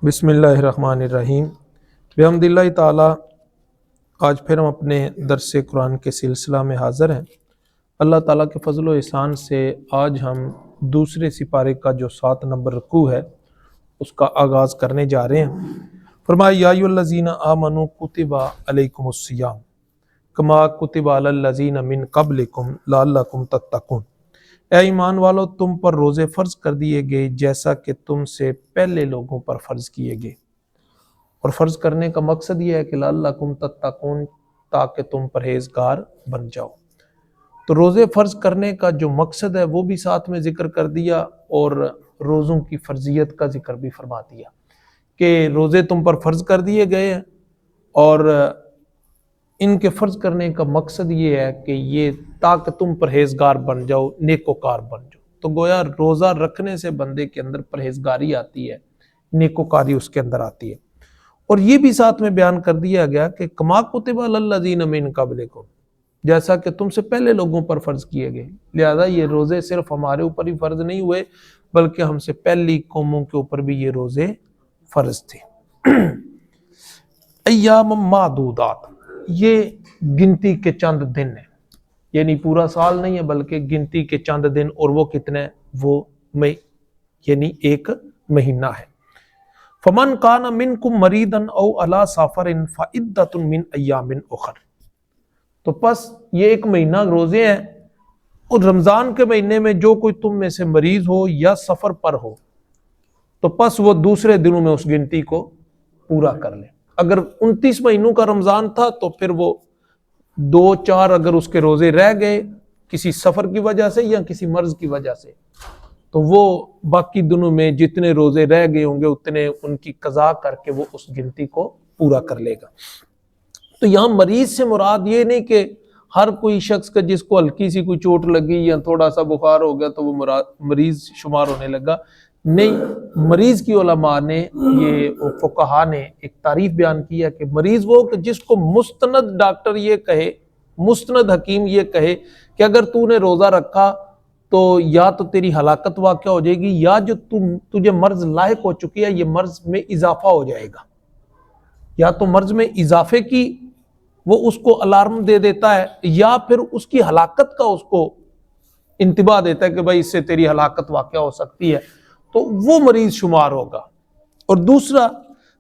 بسم اللہ الرحمن الرحیم۔ بحمد اللہ تعالی آج پھر ہم اپنے درس قرآن کے سلسلہ میں حاضر ہیں۔ اللہ تعالیٰ کے فضل و احسان سے آج ہم دوسرے سپارے کا جو 7 نمبر رکوع ہے اس کا آغاز کرنے جا رہے ہیں۔ فرمایا یا ایھا الذین آمنوا کتب علیکم الصیام کما کتب علی الذین من قبلکم لعلکم تتقون۔ اے ایمان والو، تم پر روزے فرض کر دیے گئے جیسا کہ تم سے پہلے لوگوں پر فرض کیے گئے، اور فرض کرنے کا مقصد یہ ہے کہ لعلکم تتقون، تاکہ تم پرہیزگار بن جاؤ۔ تو روزے فرض کرنے کا جو مقصد ہے وہ بھی ساتھ میں ذکر کر دیا، اور روزوں کی فرضیت کا ذکر بھی فرما دیا کہ روزے تم پر فرض کر دیے گئے ہیں، اور ان کے فرض کرنے کا مقصد یہ ہے کہ یہ تاکہ تم پرہیزگار بن جاؤ، نیکوکار بن جاؤ۔ تو گویا روزہ رکھنے سے بندے کے اندر پرہیزگاری آتی ہے، نیکوکاری اس کے اندر آتی ہے۔ اور یہ بھی ساتھ میں بیان کر دیا گیا کہ کما کتب علی الذین من قبلکم، جیسا کہ تم سے پہلے لوگوں پر فرض کیے گئے، لہذا یہ روزے صرف ہمارے اوپر ہی فرض نہیں ہوئے بلکہ ہم سے پہلی قوموں کے اوپر بھی یہ روزے فرض تھے۔ ایام معدودات، یہ گنتی کے چند دن ہیں، یعنی پورا سال نہیں ہے بلکہ گنتی کے چند دن، اور وہ کتنے ہیں؟ وہ یعنی 1 مہینہ ہے۔ فمن کان منکم مریضا او علی سفر فعدۃ من ایام اخر، تو پس یہ 1 مہینہ روزے ہیں، اور رمضان کے مہینے میں جو کوئی تم میں سے مریض ہو یا سفر پر ہو تو پس وہ دوسرے دنوں میں اس گنتی کو پورا کر لے۔ اگر 29 مہینوں کا رمضان تھا تو پھر وہ 2-4 اگر اس کے روزے رہ گئے کسی سفر کی وجہ سے یا کسی مرض کی وجہ سے، تو وہ باقی دنوں میں جتنے روزے رہ گئے ہوں گے اتنے ان کی قضا کر کے وہ اس گنتی کو پورا کر لے گا۔ تو یہاں مریض سے مراد یہ نہیں کہ ہر کوئی شخص کا جس کو ہلکی سی کوئی چوٹ لگی یا تھوڑا سا بخار ہو گیا تو وہ مریض شمار ہونے لگا، نہیں۔ مریض کی علماء نے یہ فقہا نے ایک تعریف بیان کیا کہ مریض وہ کہ جس کو مستند ڈاکٹر یہ کہے، مستند حکیم یہ کہے کہ اگر تو نے روزہ رکھا تو یا تو تیری ہلاکت واقع ہو جائے گی، یا جو تجھے مرض لاحق ہو چکی ہے یہ مرض میں اضافہ ہو جائے گا، یا تو مرض میں اضافے کی وہ اس کو الارم دے دیتا ہے، یا پھر اس کی ہلاکت کا اس کو انتباہ دیتا ہے کہ بھائی اس سے تیری ہلاکت واقع ہو سکتی ہے، تو وہ مریض شمار ہوگا۔ اور دوسرا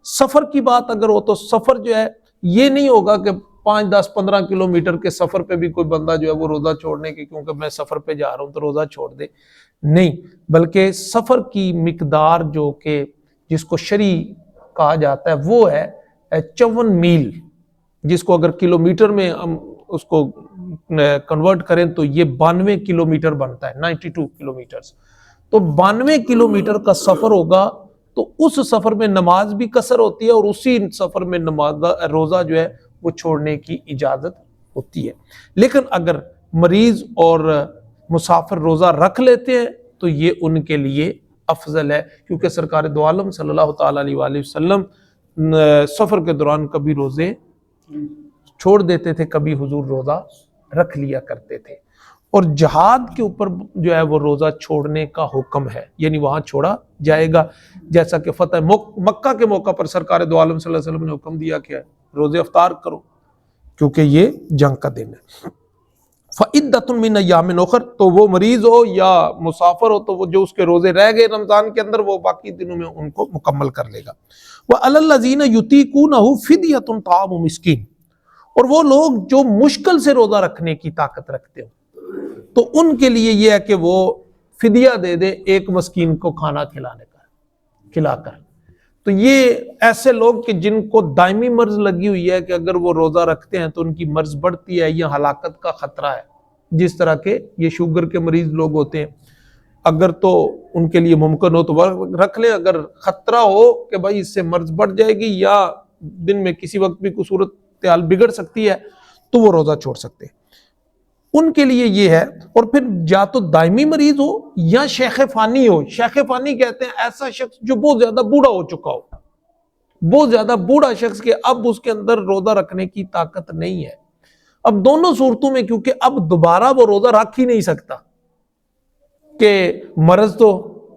سفر کی بات اگر ہو تو سفر جو ہے یہ نہیں ہوگا کہ 5, 10, 15 کلومیٹر کے سفر پہ بھی کوئی بندہ جو ہے وہ روزہ چھوڑنے کے کیونکہ میں سفر پہ جا رہا ہوں تو روزہ چھوڑ دے، نہیں، بلکہ سفر کی مقدار جو کہ جس کو شرعی کہا جاتا ہے وہ ہے 54 میل، جس کو اگر کلومیٹر میں ہم اس کو کنورٹ کریں تو یہ 92 کلومیٹر بنتا ہے، 92 کلومیٹرز۔ تو 92 کلومیٹر کا سفر ہوگا تو اس سفر میں نماز بھی قصر ہوتی ہے، اور اسی سفر میں روزہ جو ہے وہ چھوڑنے کی اجازت ہوتی ہے۔ لیکن اگر مریض اور مسافر روزہ رکھ لیتے ہیں تو یہ ان کے لیے افضل ہے، کیونکہ سرکار دو عالم صلی اللہ تعالیٰ علیہ وآلہ وسلم سفر کے دوران کبھی روزے چھوڑ دیتے تھے، کبھی حضور روزہ رکھ لیا کرتے تھے۔ اور جہاد کے اوپر جو ہے وہ روزہ چھوڑنے کا حکم ہے، یعنی وہاں چھوڑا جائے گا، جیسا کہ فتح مکہ کے موقع پر سرکار دو عالم صلی اللہ علیہ وسلم نے حکم دیا کہ روزے افطار کرو کیونکہ یہ جنگ کا دن ہے۔ فعدۃ من ایام اخر، تو وہ مریض ہو یا مسافر ہو تو وہ جو اس کے روزے رہ گئے رمضان کے اندر وہ باقی دنوں میں ان کو مکمل کر لے گا۔ وعلی الذین یطیقونہ فدیۃ طعام مسکین، اور وہ لوگ جو مشکل سے روزہ رکھنے کی طاقت رکھتے ہو تو ان کے لیے یہ ہے کہ وہ فدیہ دے دے 1 مسکین کو کھانا کھلا کر۔ تو یہ ایسے لوگ کہ جن کو دائمی مرض لگی ہوئی ہے کہ اگر وہ روزہ رکھتے ہیں تو ان کی مرض بڑھتی ہے یا ہلاکت کا خطرہ ہے، جس طرح کے یہ شوگر کے مریض لوگ ہوتے ہیں، اگر تو ان کے لیے ممکن ہو تو رکھ لیں، اگر خطرہ ہو کہ بھائی اس سے مرض بڑھ جائے گی یا دن میں کسی وقت بھی کوئی صورت حال بگڑ سکتی ہے تو وہ روزہ چھوڑ سکتے ہیں، ان کے لیے یہ ہے۔ اور پھر یا تو دائمی مریض ہو یا شیخ فانی ہو۔ شیخ فانی کہتے ہیں ایسا شخص جو بہت زیادہ بوڑھا ہو چکا ہو، بہت زیادہ بوڑھا شخص کہ اب اس کے اندر روزہ رکھنے کی طاقت نہیں ہے۔ اب دونوں صورتوں میں کیونکہ اب دوبارہ وہ روزہ رکھ ہی نہیں سکتا کہ مرض تو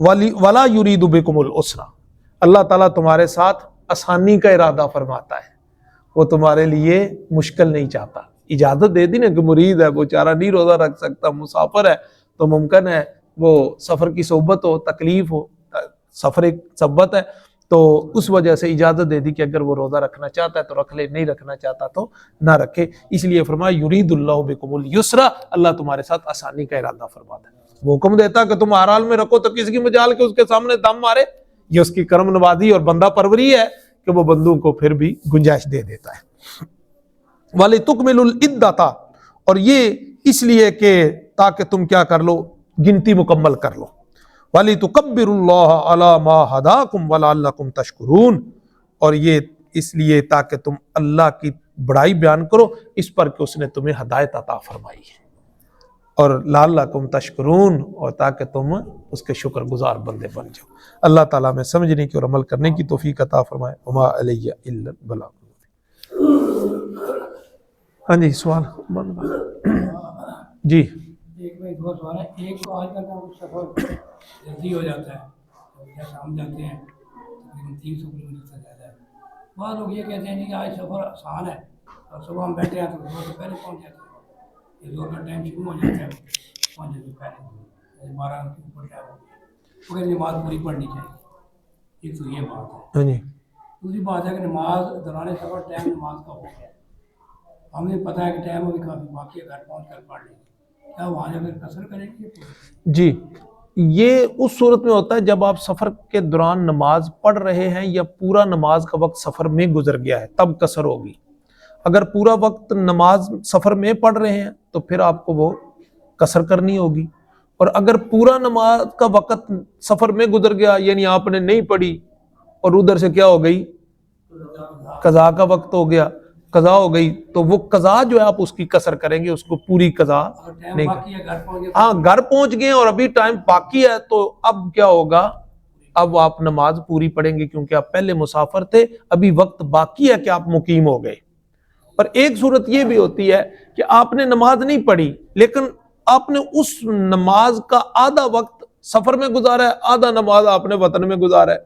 ولا یرید بکم العسر، اللہ تعالیٰ تمہارے ساتھ آسانی کا ارادہ فرماتا ہے، وہ تمہارے لیے مشکل نہیں چاہتا۔ اجازت دے دی نا کہ مرید ہے، بیچارہ نہیں روزہ رکھ سکتا، مسافر ہے، تو ممکن ہے وہ سفر کی صحبت ہو، تکلیف ہو، سفر ایک صحبت ہے، تو اس وجہ سے اجازت دے دی کہ اگر وہ روزہ رکھنا چاہتا ہے تو رکھ لے، نہیں رکھنا چاہتا تو نہ رکھے۔ اس لیے فرمایا یرید اللہ بکم الیسر، اللہ تمہارے ساتھ آسانی کا ارادہ فرماتا ہے۔ وہ حکم دیتا کہ تم ہر حال میں رکھو تو کسی کی مجال کے اس کے سامنے دم مارے، یہ اس کی کرم نوازی اور بندہ پروری ہے کہ وہ بندوں کو پھر بھی گنجائش دے دیتا ہے۔ وَلِتُكْمِلُوا الْعِدَّةَ، اور یہ اس لیے کہ تاکہ تم کیا کر لو، گنتی مکمل کر لو۔ وَلِتُكَبِّرُوا اللَّهَ عَلَى مَا هَدَاكُمْ وَلَعَلَّكُمْ تَشْكُرُونَ، اور یہ اس لیے تاکہ تم اللہ کی بڑائی بیان کرو اس پر کہ اس نے تمہیں ہدایت عطا فرمائی ہے، اور لعلکم تشکرون، اور تاکہ تم اس کے شکر گزار بندے بن جاؤ۔ اللہ تعالیٰ میں سمجھنے کی اور عمل کرنے کی توفیق عطا فرمائے۔ وما علیہ الا البلاغ۔ ہاں جی، سوال جی۔ ایک میں دو سوال ہے۔ ایک تو آج کل کا سفر جلدی ہو جاتا ہے، جیسے ہم جاتے ہیں تقریباً 300 کلومیٹر سے زیادہ ہے، وہاں لوگ یہ کہتے ہیں کہ آج سفر آسان ہے، اور صبح ہم بیٹھے ہیں تو زور سے پہلے پہنچ جاتے ہیں، یہ زور کا ٹائم شروع ہو جاتا ہے پہنچنے سے پہلے 12 کے اوپر ٹائم ہو گیا، مگر نماز پوری پڑھنی چاہیے۔ ایک تو یہ بات ہے۔ ہاں جی۔ دوسری بات ہے کہ نماز دوران سفر ٹائم نماز کا ہو گیا، ہمیں پتہ ہے کہ ٹائم ابھی کافی باقی ہے، گھر پہنچ کر پڑھ لیں گے، کیا وہاں جا کر قصر کریں گے؟ جی، یہ اس صورت میں ہوتا ہے جب آپ سفر کے دوران نماز پڑھ رہے ہیں یا پورا نماز کا وقت سفر میں گزر گیا ہے، تب قصر ہوگی۔ اگر پورا وقت نماز سفر میں پڑھ رہے ہیں تو پھر آپ کو وہ قصر کرنی ہوگی، اور اگر پورا نماز کا وقت سفر میں گزر گیا یعنی آپ نے نہیں پڑھی اور ادھر سے کیا ہو گئی، قضا کا وقت ہو گیا، قضا ہو گئی، تو وہ قضا جو ہے آپ اس کی قصر کریں گے، اس کو پوری قضا نہیں کریں۔ ہاں، گھر پہنچ گئے اور ابھی ٹائم باقی ہے تو اب کیا ہوگا، اب آپ نماز پوری پڑھیں گے، کیونکہ آپ پہلے مسافر تھے، ابھی وقت باقی ہے کہ آپ مقیم ہو گئے۔ اور ایک صورت یہ بھی ہوتی ہے کہ آپ نے نماز نہیں پڑھی لیکن آپ نے اس نماز کا آدھا وقت سفر میں گزارا ہے، آدھا نماز آپ نے وطن میں گزارا ہے،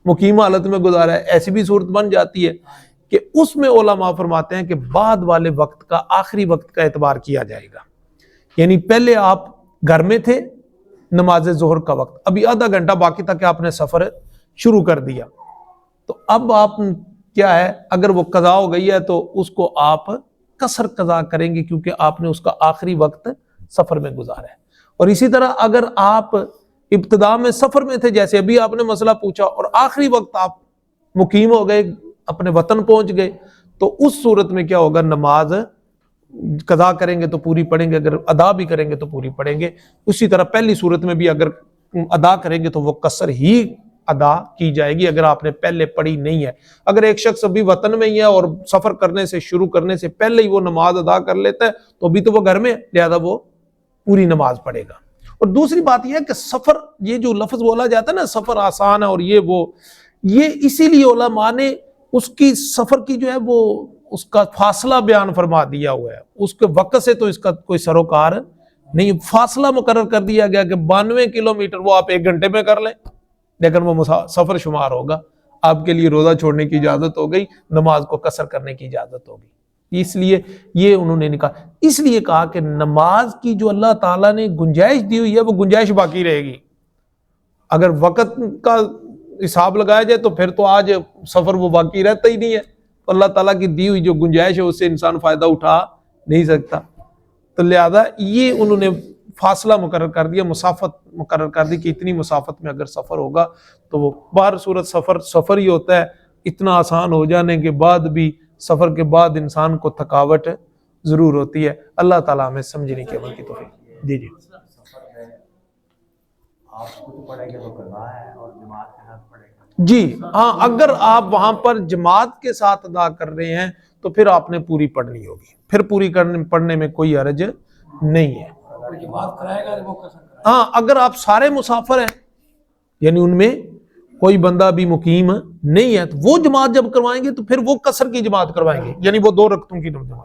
مقیم حالت میں گزارا ہے، ایسی بھی صورت بن جاتی ہے کہ اس میں علماء فرماتے ہیں کہ بعد والے وقت کا، آخری وقت کا اعتبار کیا جائے گا۔ یعنی پہلے آپ گھر میں تھے، نماز ظہر کا وقت، ابھی آدھا گھنٹہ باقی تھا کہ آپ نے سفر شروع کر دیا، تو اب آپ کیا ہے، اگر وہ قضا ہو گئی ہے تو اس کو آپ قصر قضا کریں گے، کیونکہ آپ نے اس کا آخری وقت سفر میں گزارا ہے۔ اور اسی طرح اگر آپ ابتدا میں سفر میں تھے، جیسے ابھی آپ نے مسئلہ پوچھا، اور آخری وقت آپ مقیم ہو گئے، اپنے وطن پہنچ گئے، تو اس صورت میں کیا ہوگا، نماز قضا کریں گے تو پوری پڑھیں گے، اگر ادا بھی کریں گے تو پوری پڑھیں گے۔ اسی طرح پہلی صورت میں بھی اگر ادا کریں گے تو وہ قصر ہی ادا کی جائے گی اگر آپ نے پہلے پڑھی نہیں ہے۔ اگر ایک شخص ابھی وطن میں ہی ہے اور سفر کرنے سے شروع کرنے سے پہلے ہی وہ نماز ادا کر لیتا ہے تو ابھی تو وہ گھر میں ہے، لہذا وہ پوری نماز پڑھے گا۔ اور دوسری بات یہ ہے کہ سفر، یہ جو لفظ بولا جاتا ہے نا، سفر آسان ہے اور یہ اسی لیے علماء نے اس کی سفر کی جو ہے وہ اس کا فاصلہ بیان فرما دیا ہوا ہے، اس کے وقت سے تو اس کا کوئی سروکار نہیں، فاصلہ مقرر کر دیا گیا کہ 92 کلومیٹر وہ آپ 1 گھنٹے میں کر لیں، لیکن وہ سفر شمار ہوگا، آپ کے لیے روزہ چھوڑنے کی اجازت ہو گئی، نماز کو قصر کرنے کی اجازت ہوگی۔ اس لیے یہ انہوں نے کہا، اس لیے کہا کہ نماز کی جو اللہ تعالیٰ نے گنجائش دی ہوئی ہے وہ گنجائش باقی رہے گی۔ اگر وقت کا حساب لگایا جائے تو پھر تو آج سفر وہ باقی رہتا ہی نہیں ہے، تو اللہ تعالیٰ کی دی ہوئی جو گنجائش ہے اس سے انسان فائدہ اٹھا نہیں سکتا، تو لہذا یہ انہوں نے فاصلہ مقرر کر دیا، مسافت مقرر کر دی کہ اتنی مسافت میں اگر سفر ہوگا تو وہ بہر صورت سفر ہی ہوتا ہے۔ اتنا آسان ہو جانے کے بعد بھی سفر کے بعد انسان کو تھکاوٹ ضرور ہوتی ہے۔ اللہ تعالیٰ ہمیں سمجھنے کی عمل کی توفیق۔ جی جی ہاں، اگر آپ وہاں پر جماعت کے ساتھ ادا کر رہے ہیں تو پھر آپ نے پوری پڑھنی ہوگی، پھر پوری پڑھنے میں کوئی حرج نہیں ہے۔ ہاں، اگر آپ سارے مسافر ہیں یعنی ان میں کوئی بندہ بھی مقیم نہیں ہے تو وہ جماعت جب کروائیں گے تو پھر وہ قصر کی جماعت کروائیں گے، یعنی وہ 2 رکعتوں کی جماعت۔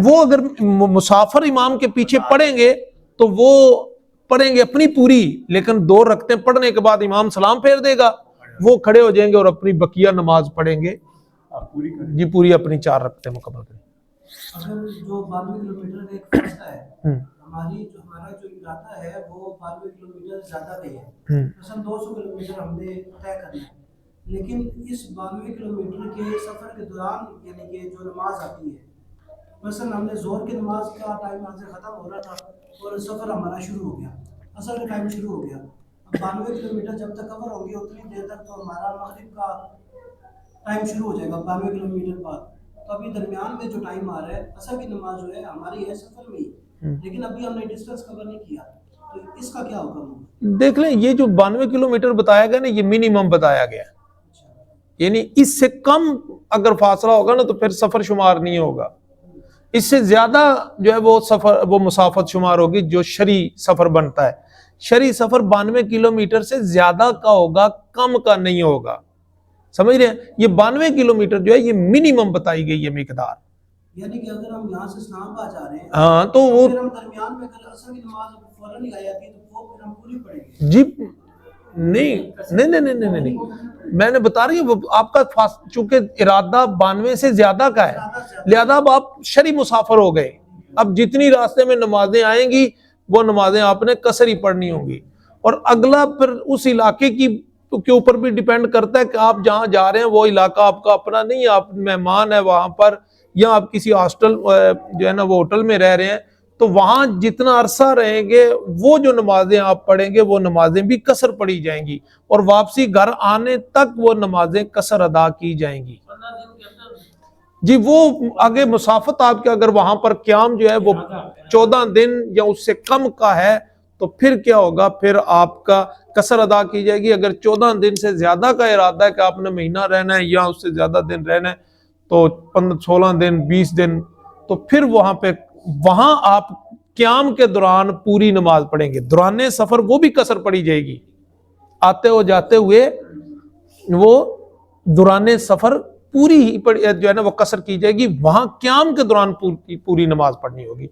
وہ اگر مسافر امام کے پیچھے پڑھیں گے تو وہ پڑھیں گے اپنی پوری، لیکن 2 رکعتیں پڑھنے کے بعد امام سلام پھیر دے گا، وہ کھڑے ہو جائیں گے اور اپنی بقیہ نماز پڑھیں گے جی پوری اپنی 4 رکعتیں مکمل کریں۔ اگر جو 92 کلومیٹر ایک فاصلہ ہے، ہمارا جو ارادہ ہے وہ 92 کلومیٹر زیادہ پہ ہے، مثلا 200 کلومیٹر ہم نے طے کرنا ہے، لیکن اس 92 کلومیٹر کے سفر کے دوران یعنی کہ جو نماز آتی ہے، مثلا ہم نے ظہر کی نماز کا ٹائم یہاں سے ختم ہو رہا تھا اور سفر ہمارا شروع ہو گیا، عصر کا ٹائم شروع ہو گیا، اب 92 کلومیٹر جب تک کور ہوں گے اتنی دیر تک تو ہمارا مغرب کا ٹائم شروع ہو جائے گا 92 کلومیٹر بعد، تو ابھی درمیان میں جو ٹائم آ رہا ہے عصر کی نماز جو ہے ہماری ہے سفر میں ہی، لیکن ابھی ہم نے ڈسٹینس کور نہیں کیا، تو اس کا کیا حکم ہوگا؟ دیکھ لیں یہ جو 92 کلومیٹر بتایا گیا نا، یہ منیمم بتایا گیا، یعنی اس سے کم اگر فاصلہ ہوگا نا تو پھر سفر شمار نہیں ہوگا، اس سے زیادہ جو ہے وہ سفر وہ مسافت شمار ہوگی جو شرعی سفر بنتا ہے۔ شرعی سفر 92 کلومیٹر سے زیادہ کا ہوگا، کم کا نہیں ہوگا، سمجھ رہے ہیں؟ یہ 92 کلومیٹر جو ہے یہ منیمم بتائی گئی ہے مقدار، یعنی کہ اگر ہم یہاں سے اسلام آباد جا رہے ہیں ہاں تو وہ پھر ہم درمیان میں اگر عصر کی نماز فوراً ہی آ جاتی ہے تو وہ پھر ہم پوری پڑھیں گے؟ جی نہیں، میں نے بتا رہی ہوں آپ کا چونکہ ارادہ 92 سے زیادہ کا ہے، لہذا اب آپ شرعی مسافر ہو گئے، اب جتنی راستے میں نمازیں آئیں گی وہ نمازیں آپ نے قصر ہی پڑھنی ہوں گی، اور اگلا پھر اس علاقے کے اوپر بھی ڈیپینڈ کرتا ہے کہ آپ جہاں جا رہے ہیں وہ علاقہ آپ کا اپنا نہیں ہے، آپ مہمان ہے وہاں پر، یا آپ کسی ہاسٹل جو ہے نا وہ ہوٹل میں رہ رہے ہیں، تو وہاں جتنا عرصہ رہیں گے وہ جو نمازیں آپ پڑھیں گے وہ نمازیں بھی قصر پڑھی جائیں گی، اور واپسی گھر آنے تک وہ نمازیں قصر ادا کی جائیں گی جی۔ وہ آگے مسافت آپ کے اگر وہاں پر قیام جو ہے وہ 14 دن یا اس سے کم کا ہے تو پھر کیا ہوگا، پھر آپ کا قصر ادا کی جائے گی۔ اگر 14 دن سے زیادہ کا ارادہ ہے کہ آپ نے مہینہ رہنا ہے یا اس سے زیادہ دن رہنا ہے تو 16 دن 20 دن، تو پھر وہاں آپ قیام کے دوران پوری نماز پڑھیں گے، دوران سفر وہ بھی قصر پڑھی جائے گی، آتے ہو جاتے ہوئے وہ دوران سفر پوری ہی جو ہے نا وہ قصر کی جائے گی، وہاں قیام کے دوران پوری نماز پڑھنی ہوگی۔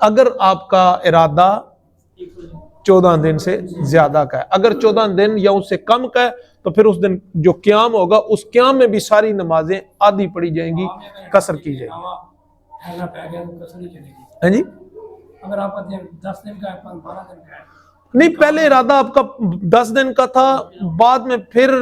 اگر آپ کا ارادہ 14 دن سے زیادہ کا ہے، اگر 14 دن یا اس سے کم کا ہے تو پھر اس دن جو قیام ہوگا اس قیام میں بھی ساری نمازیں آدھی پڑھی جائیں گی، قصر کی جائے گی۔ ہاں جی، اگر آپ کا 10 دن کا ہے 12 دن کا ہے، نہیں پہلے ارادہ آپ کا 10 دن کا تھا، بعد میں پھر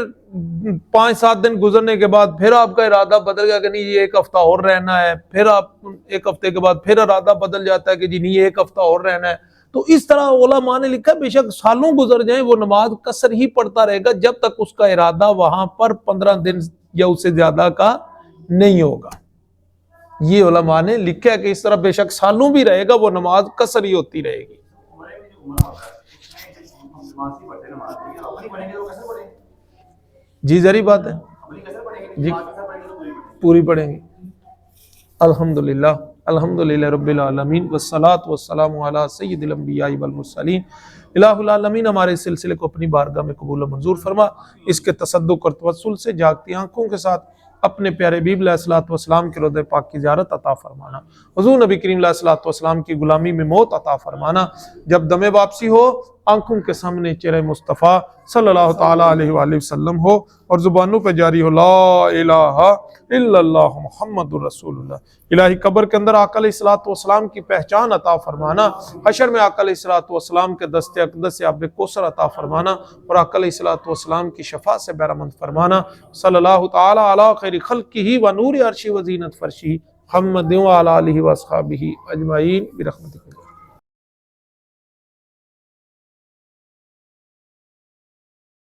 5-7 دن گزرنے کے بعد پھر آپ کا ارادہ بدل گیا کہ نہیں یہ 1 ہفتہ اور رہنا ہے، پھر آپ 1 ہفتے کے بعد پھر ارادہ بدل جاتا ہے کہ جی نہیں 1 ہفتہ اور رہنا ہے، تو اس طرح علماء نے لکھا بے شک سالوں گزر جائیں وہ نماز قصر ہی پڑھتا رہے گا جب تک اس کا ارادہ وہاں پر 15 دن یا اس سے زیادہ کا نہیں ہوگا۔ یہ علماء نے لکھا ہے کہ اس طرح بے شک سالوں بھی رہے گا وہ نماز قصر ہی ہوتی رہے گی۔ جی ظاہری بات ہے جی پوری پڑھیں گے۔ الحمدللہ رب العالمین والصلاة والسلام علی سید الانبیاء والمرسلین۔ الہ العالمین ہمارے سلسلے کو اپنی بارگاہ میں قبول و منظور فرما، اس کے تصدق اور توسل سے جاگتی آنکھوں کے ساتھ اپنے پیارے حبیب علیہ الصلوۃ والسلام کے روضہ پاک کی زیارت عطا فرمانا، حضور نبی کریم علیہ الصلوۃ والسلام کی غلامی میں موت عطا فرمانا، جب دم واپسی ہو آنکھوں کے سامنے چہرہ مصطفیٰ صلی اللہ تعالی علیہ وآلہ وسلم ہو اور زبانوں پہ جاری ہو لا الہ الا اللہ محمد الرسول اللہ۔ الہی قبر کے اندر آقا علیہ الصلوۃ والسلام کی پہچان عطا فرمانا، حشر میں آقا علیہ الصلوۃ والسلام کے دست اقدس سے آب کوثر عطا فرمانا اور آقا علیہ الصلوۃ والسلام کی شفاعت سے بہرمند فرمانا۔ صلی اللہ تعالی علی خیر خلقہ و نور عرشہ و زینت فرشہ محمد و علی آلہ و اصحابہ اجمعین برحمتک۔